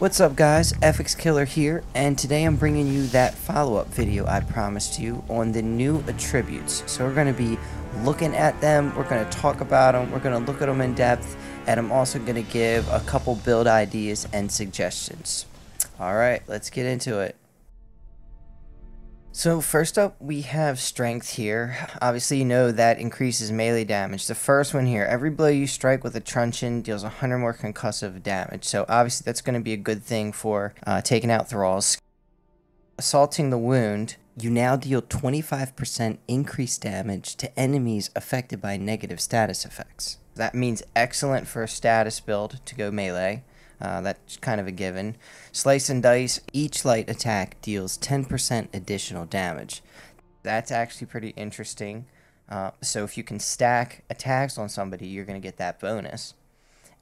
What's up guys, FX Killer here, and today I'm bringing you that follow-up video I promised you on the new attributes. So we're going to be looking at them, we're going to talk about them, we're going to look at them in depth, and I'm also going to give a couple build ideas and suggestions. Alright, let's get into it. So first up, we have strength here. Obviously you know that increases melee damage. The first one here, every blow you strike with a truncheon deals 100 more concussive damage. So obviously that's going to be a good thing for taking out thralls. Assaulting the wound, you now deal 25% increased damage to enemies affected by negative status effects. That means excellent for a status build to go melee. That's kind of a given. Slice and dice, each light attack deals 10% additional damage. That's actually pretty interesting. So if you can stack attacks on somebody, you're going to get that bonus.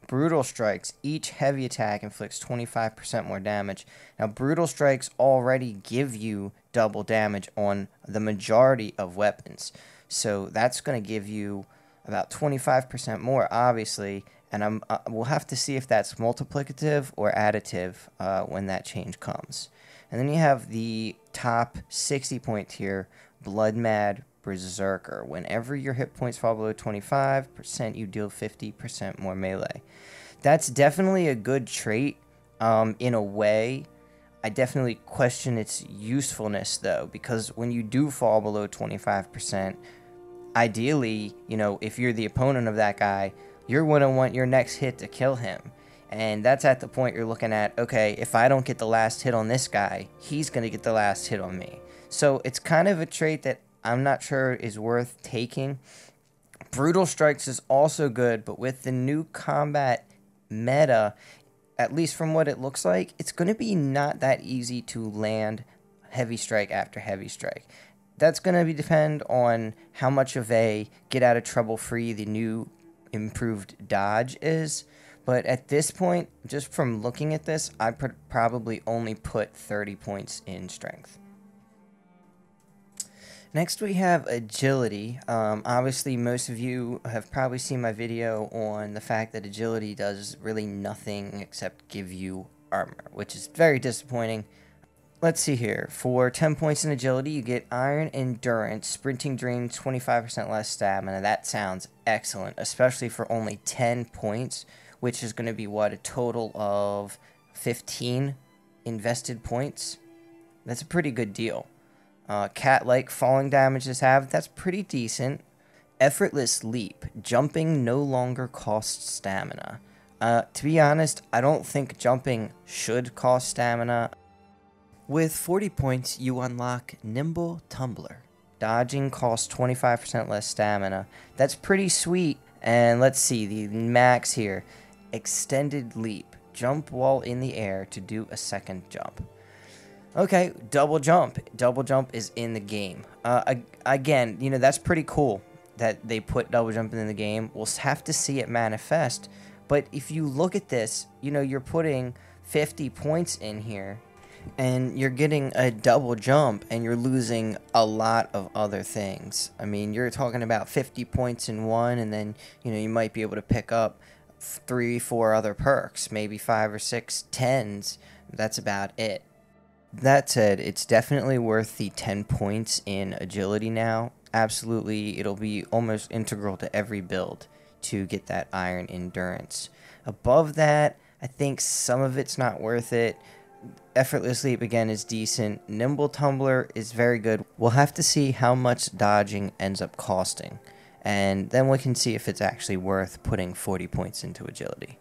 Brutal strikes, each heavy attack inflicts 25% more damage. Now brutal strikes already give you double damage on the majority of weapons. So that's going to give you about 25% more, obviously. And we'll have to see if that's multiplicative or additive when that change comes. And then you have the top 60 point tier, Mad Berserker. Whenever your hit points fall below 25%, you deal 50% more melee. That's definitely a good trait in a way. I definitely question its usefulness though, because when you do fall below 25%, ideally, you know, if you're the opponent of that guy, you're going to want your next hit to kill him. And that's at the point you're looking at, okay, if I don't get the last hit on this guy, he's going to get the last hit on me. So it's kind of a trait that I'm not sure is worth taking. Brutal Strikes is also good, but with the new combat meta, at least from what it looks like, it's going to be not that easy to land heavy strike after heavy strike. That's going to depend on how much of a get out of trouble free the new improved dodge is, but at this point, just from looking at this, I probably only put 30 points in strength. Next we have agility. Obviously most of you have probably seen my video on the fact that agility does really nothing except give you armor, which is very disappointing. Let's see here. For 10 points in agility, you get iron endurance. Sprinting drains 25% less stamina. That sounds excellent, especially for only 10 points, which is going to be, what, a total of 15 invested points? That's a pretty good deal. Cat-like falling damages that's pretty decent. Effortless leap. Jumping no longer costs stamina. To be honest, I don't think jumping should cost stamina. With 40 points, you unlock Nimble Tumbler. Dodging costs 25% less stamina. That's pretty sweet. And let's see, the max here. Extended Leap. Jump while in the air to do a second jump. Okay, double jump. Double jump is in the game. Again, you know, that's pretty cool that they put double jumping in the game. We'll have to see it manifest. But if you look at this, you know, you're putting 50 points in here, and you're getting a double jump, and you're losing a lot of other things. I mean, you're talking about 50 points in one, and then, you know, you might be able to pick up 3-4 other perks, maybe 5 or 6 10s. That's about it. That said, it's definitely worth the 10 points in agility now. Absolutely, it'll be almost integral to every build to get that iron endurance. Above that, I think some of it's not worth it. Effortless Leap again is decent. Nimble Tumbler is very good. We'll have to see how much dodging ends up costing, and then we can see if it's actually worth putting 40 points into agility.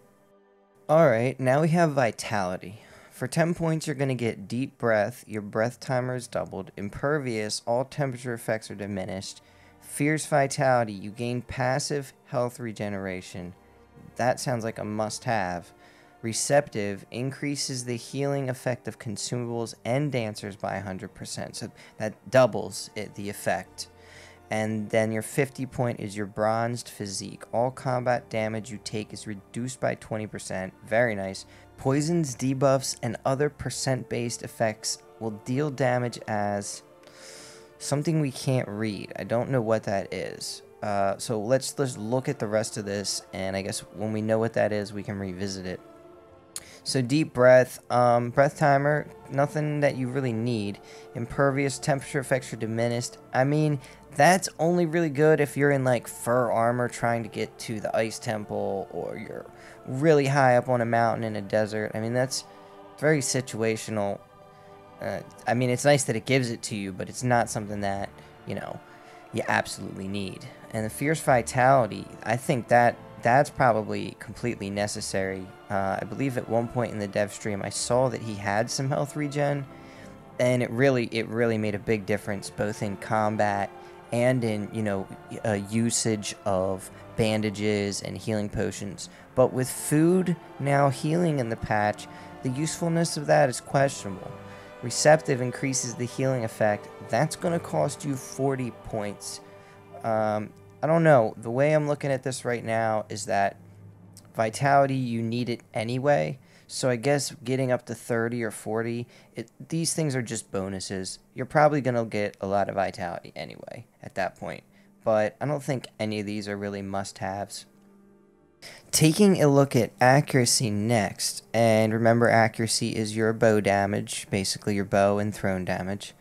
Alright, now we have Vitality. For 10 points, you're going to get Deep Breath. Your breath timer is doubled. Impervious, all temperature effects are diminished. Fierce Vitality, you gain passive health regeneration. That sounds like a must-have. Receptive increases the healing effect of consumables and dancers by 100%, so that doubles the effect. And then your 50 point is your bronzed physique. All combat damage you take is reduced by 20%. Very nice. Poisons, debuffs, and other percent-based effects will deal damage as something we can't read. I don't know what that is. So let's look at the rest of this, and I guess when we know what that is, we can revisit it. So deep breath, breath timer, nothing that you really need. Impervious, temperature effects are diminished. I mean, that's only really good if you're in like fur armor trying to get to the ice temple, or you're really high up on a mountain in a desert. I mean, that's very situational. I mean, it's nice that it gives it to you, but it's not something that, you know, you absolutely need. And the fierce vitality, I think that's probably completely necessary. I believe at one point in the dev stream I saw that he had some health regen, and it really made a big difference both in combat and in, you know, usage of bandages and healing potions. But with food now healing in the patch, the usefulness of that is questionable. Receptive increases the healing effect. That's going to cost you 40 points. I don't know. The way I'm looking at this right now is that vitality, you need it anyway. So I guess getting up to 30 or 40, these things are just bonuses. You're probably going to get a lot of vitality anyway at that point. But I don't think any of these are really must-haves. Taking a look at accuracy next, and remember accuracy is your bow damage, basically your bow and thrown damage.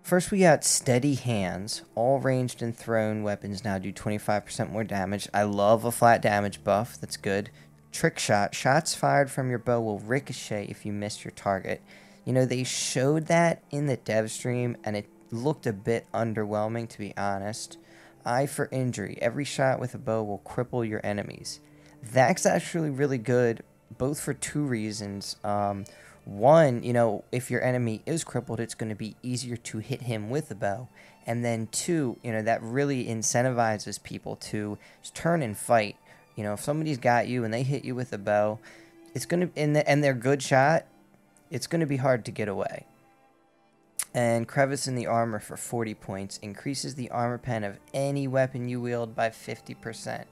First we got steady hands. All ranged and thrown weapons now do 25% more damage. I love a flat damage buff, that's good. Trick shot, shots fired from your bow will ricochet if you miss your target. You know, they showed that in the dev stream and it looked a bit underwhelming, to be honest. Eye for injury, every shot with a bow will cripple your enemies. That's actually really good, both for two reasons. One, you know, if your enemy is crippled, it's going to be easier to hit him with the bow. And then two, you know, that really incentivizes people to turn and fight. You know, if somebody's got you and they hit you with a bow, it's going to, and they're good shot, it's going to be hard to get away. And crevice in the armor for 40 points increases the armor pen of any weapon you wield by 50%.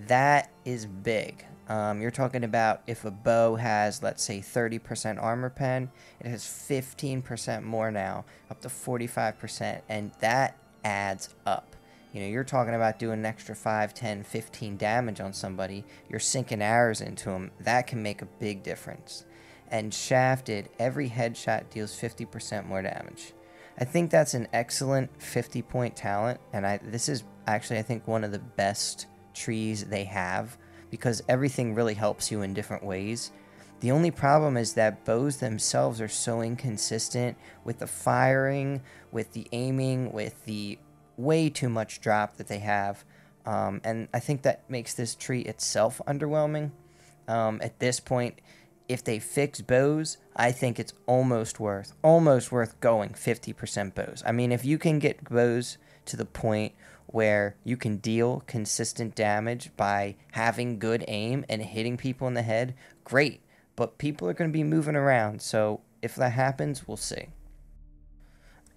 That is big. You're talking about if a bow has, let's say, 30% armor pen, it has 15% more now, up to 45%, and that adds up. You know, you're talking about doing an extra 5, 10, 15 damage on somebody, you're sinking arrows into them, that can make a big difference. And shafted, every headshot deals 50% more damage. I think that's an excellent 50-point talent, and this is actually, I think, one of the best trees they have, because everything really helps you in different ways. The only problem is that bows themselves are so inconsistent with the firing, with the aiming, with the way too much drop that they have, and I think that makes this tree itself underwhelming. At this point, if they fix bows, I think it's almost worth going 50% bows. I mean, if you can get bows to the point where you can deal consistent damage by having good aim and hitting people in the head, great. But people are going to be moving around, so if that happens, we'll see.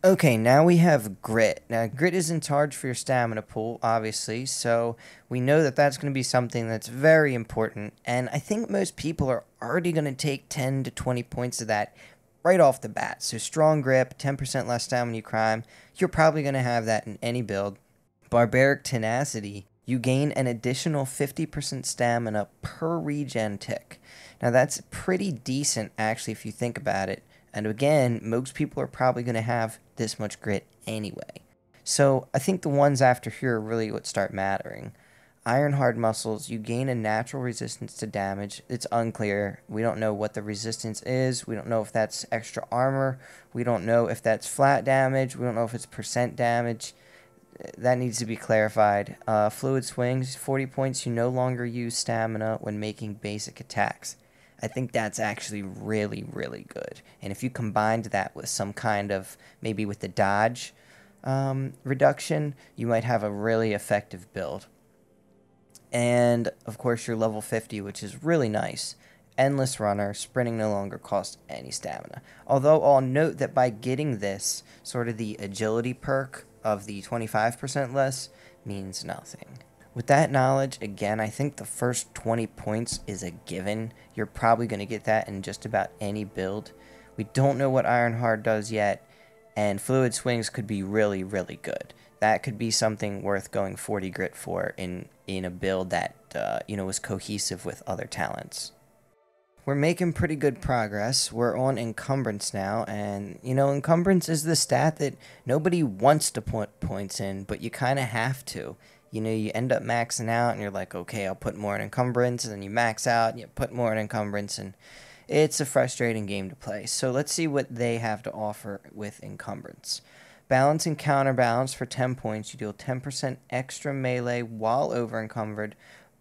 Okay, now we have grit. Now, grit is in charge for your stamina pool, obviously, so we know that that's going to be something that's very important, and I think most people are already going to take 10 to 20 points of that right off the bat. So strong grip, 10% less stamina you climb, you're probably going to have that in any build. Barbaric Tenacity, you gain an additional 50% stamina per regen tick. Now that's pretty decent, actually, if you think about it. And again, most people are probably going to have this much grit anyway. So I think the ones after here are really what start mattering. Iron Hard Muscles, you gain a natural resistance to damage. It's unclear. We don't know what the resistance is. We don't know if that's extra armor. We don't know if that's flat damage. We don't know if it's percent damage. That needs to be clarified. Fluid Swings, 40 points. You no longer use stamina when making basic attacks. I think that's actually really, really good. And if you combined that with some kind of, maybe with the dodge reduction, you might have a really effective build. And, of course, your level 50, which is really nice. Endless Runner, sprinting no longer costs any stamina. Although I'll note that by getting this, sort of the agility perk of the 25% less means nothing. With that knowledge, again, I think the first 20 points is a given. You're probably going to get that in just about any build. We don't know what Ironheart does yet, and Fluid Swings could be really, really good. That could be something worth going 40 grit for in a build that, was cohesive with other talents. We're making pretty good progress. We're on Encumbrance now, and Encumbrance is the stat that nobody wants to put points in, but you kind of have to. You end up maxing out, and you're like, okay, I'll put more in Encumbrance, and then you max out, and you put more in Encumbrance, and it's a frustrating game to play. So let's see what they have to offer with Encumbrance. Balance and counterbalance for 10 points. You deal 10% extra melee while over encumbered,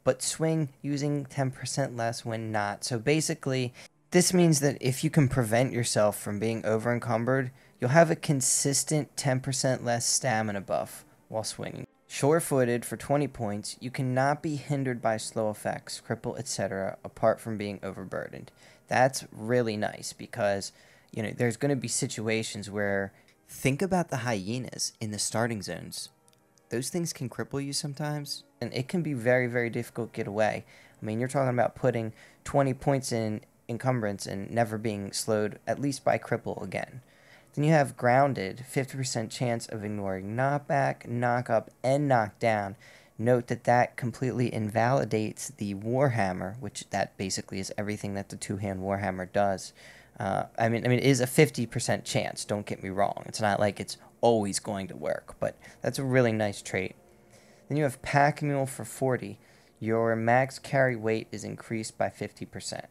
but swing using 10% less when not. So basically, this means that if you can prevent yourself from being over encumbered, you'll have a consistent 10% less stamina buff while swinging. Sure-footed for 20 points, you cannot be hindered by slow effects, cripple, etc., apart from being overburdened. That's really nice because, there's going to be situations where, think about the hyenas in the starting zones. Those things can cripple you sometimes, and it can be very, very difficult to get away. I mean, you're talking about putting 20 points in Encumbrance and never being slowed, at least by cripple again. Then you have grounded, 50% chance of ignoring knockback, knock up, and knock down. Note that that completely invalidates the Warhammer, which that basically is everything that the two-hand Warhammer does. I mean, it is a 50% chance, don't get me wrong. It's not like it's always going to work, but that's a really nice trait. Then you have Pack Mule for 40. Your max carry weight is increased by 50%.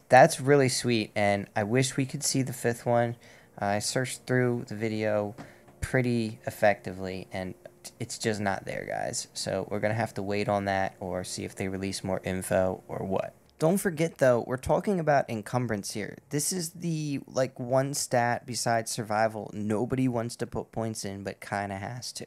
That's really sweet, and I wish we could see the fifth one. I searched through the video pretty effectively, and it's just not there, guys. So we're going to have to wait on that or see if they release more info or what. Don't forget, though, we're talking about Encumbrance here. This is the, one stat besides survival nobody wants to put points in but kind of has to.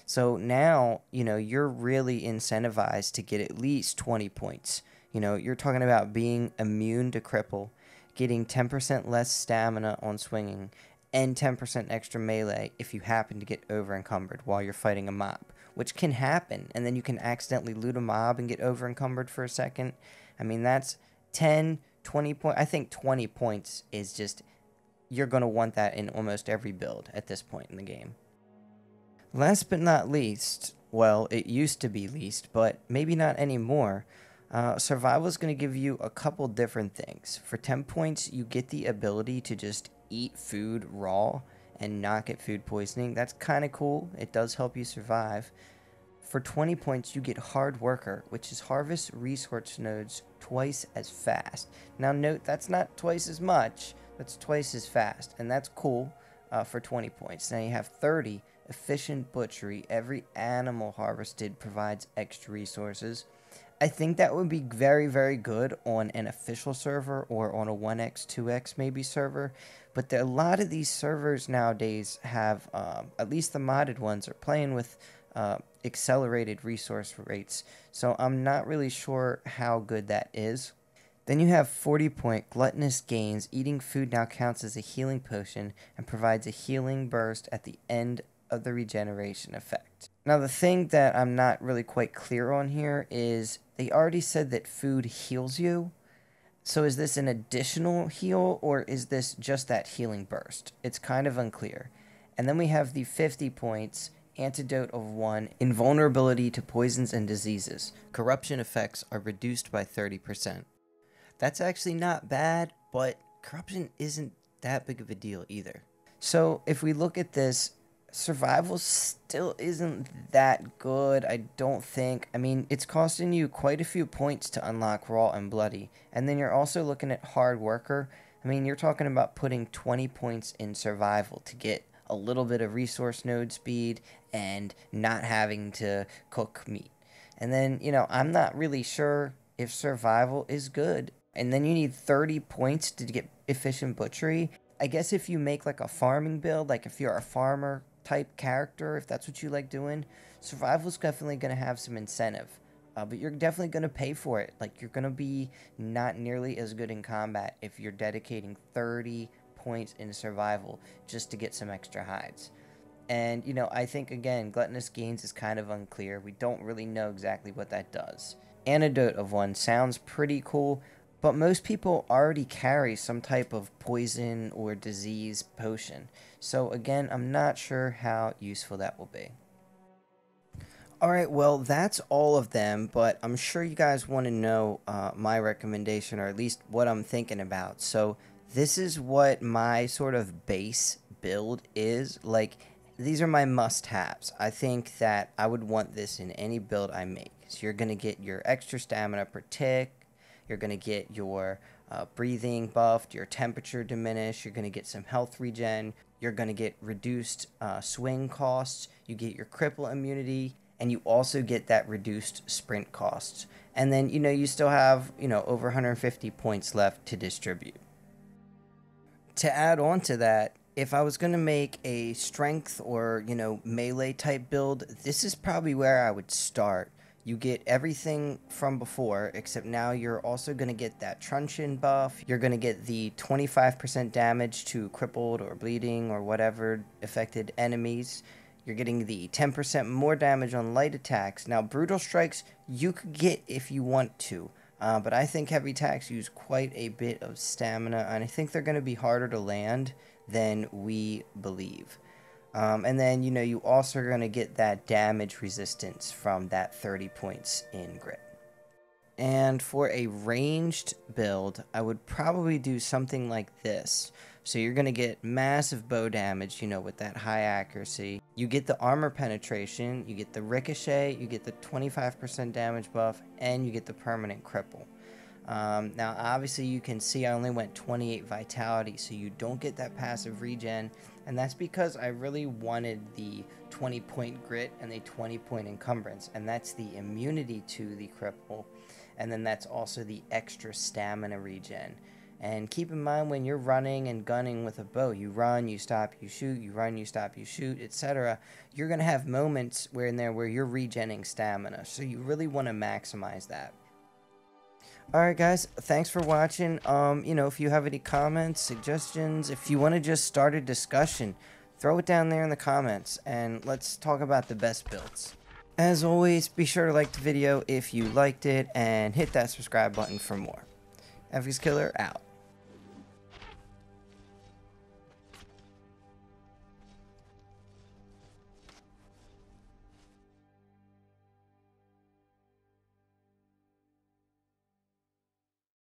So now, you're really incentivized to get at least 20 points. You're talking about being immune to cripple, getting 10% less stamina on swinging, and 10% extra melee if you happen to get over encumbered while you're fighting a mob, which can happen, and then you can accidentally loot a mob and get over encumbered for a second. I mean, that's 10, 20 points. I think 20 points is just, you're going to want that in almost every build at this point in the game. Last but not least, well, it used to be least, but maybe not anymore. Survival is going to give you a couple different things. For 10 points, you get the ability to just eat food raw and not get food poisoning. That's kind of cool. It does help you survive. For 20 points, you get Hard Worker, which is harvest resource nodes twice as fast. Now note, that's not twice as much, that's twice as fast, and that's cool for 20 points. Now you have 30, Efficient Butchery. Every animal harvested provides extra resources. I think that would be very, very good on an official server or on a 1x, 2x maybe server. But a lot of these servers nowadays have, at least the modded ones, are playing with accelerated resource rates. So I'm not really sure how good that is. Then you have 40 point Gluttonous Gains. Eating food now counts as a healing potion and provides a healing burst at the end of the regeneration effect. Now the thing that I'm not really quite clear on here is they already said that food heals you. So is this an additional heal or is this just that healing burst? It's kind of unclear. And then we have the 50 points Antidote of 1, Invulnerability to Poisons and Diseases. Corruption effects are reduced by 30%. That's actually not bad, but corruption isn't that big of a deal either. So if we look at this, survival still isn't that good, I don't think. I mean, it's costing you quite a few points to unlock Raw and Bloody. And then you're also looking at Hard Worker. I mean, you're talking about putting 20 points in survival to get a little bit of resource node speed and not having to cook meat. And then, I'm not really sure if survival is good. And then you need 30 points to get Efficient Butchery. I guess if you make a farming build, if you're a farmer type character, if that's what you like doing, survival is definitely going to have some incentive. But you're definitely going to pay for it. You're going to be not nearly as good in combat if you're dedicating 30 points in survival just to get some extra hides. And, I think, again, Gluttonous Gains is kind of unclear. We don't really know exactly what that does. Antidote of 1 sounds pretty cool, but most people already carry some type of poison or disease potion. So again, I'm not sure how useful that will be. Alright, well, that's all of them, but I'm sure you guys want to know my recommendation, or at least what I'm thinking about. So, this is what my sort of base build is. Like, these are my must-haves. I think that I would want this in any build I make. So, you're going to get your extra stamina per tick, you're going to get your breathing buffed, your temperature diminished, you're going to get some health regen, you're going to get reduced swing costs, you get your cripple immunity, and you also get that reduced sprint costs. And then, you still have, over 150 points left to distribute. To add on to that, if I was going to make a strength or, melee type build, this is probably where I would start. You get everything from before, except now you're also going to get that truncheon buff. You're going to get the 25% damage to crippled or bleeding or whatever affected enemies. You're getting the 10% more damage on light attacks. Now, brutal strikes you could get if you want to, but I think heavy attacks use quite a bit of stamina, and I think they're going to be harder to land than we believe. And then, you also are going to get that damage resistance from that 30 points in grit. And for a ranged build, I would probably do something like this. So you're going to get massive bow damage, with that high accuracy. You get the armor penetration, you get the ricochet, you get the 25% damage buff, and you get the permanent cripple. Now, obviously, you can see I only went 28 vitality, so you don't get that passive regen, and that's because I really wanted the 20-point grit and the 20-point encumbrance, and that's the immunity to the cripple, and then that's also the extra stamina regen. And keep in mind, when you're running and gunning with a bow, you run, you stop, you shoot, you run, you stop, you shoot, etc. You're going to have moments where you're regenning stamina, so you really want to maximize that. Alright guys, thanks for watching. If you have any comments, suggestions, if you want to just start a discussion, throw it down there in the comments, and let's talk about the best builds. As always, be sure to like the video if you liked it, and hit that subscribe button for more. FX Killer out.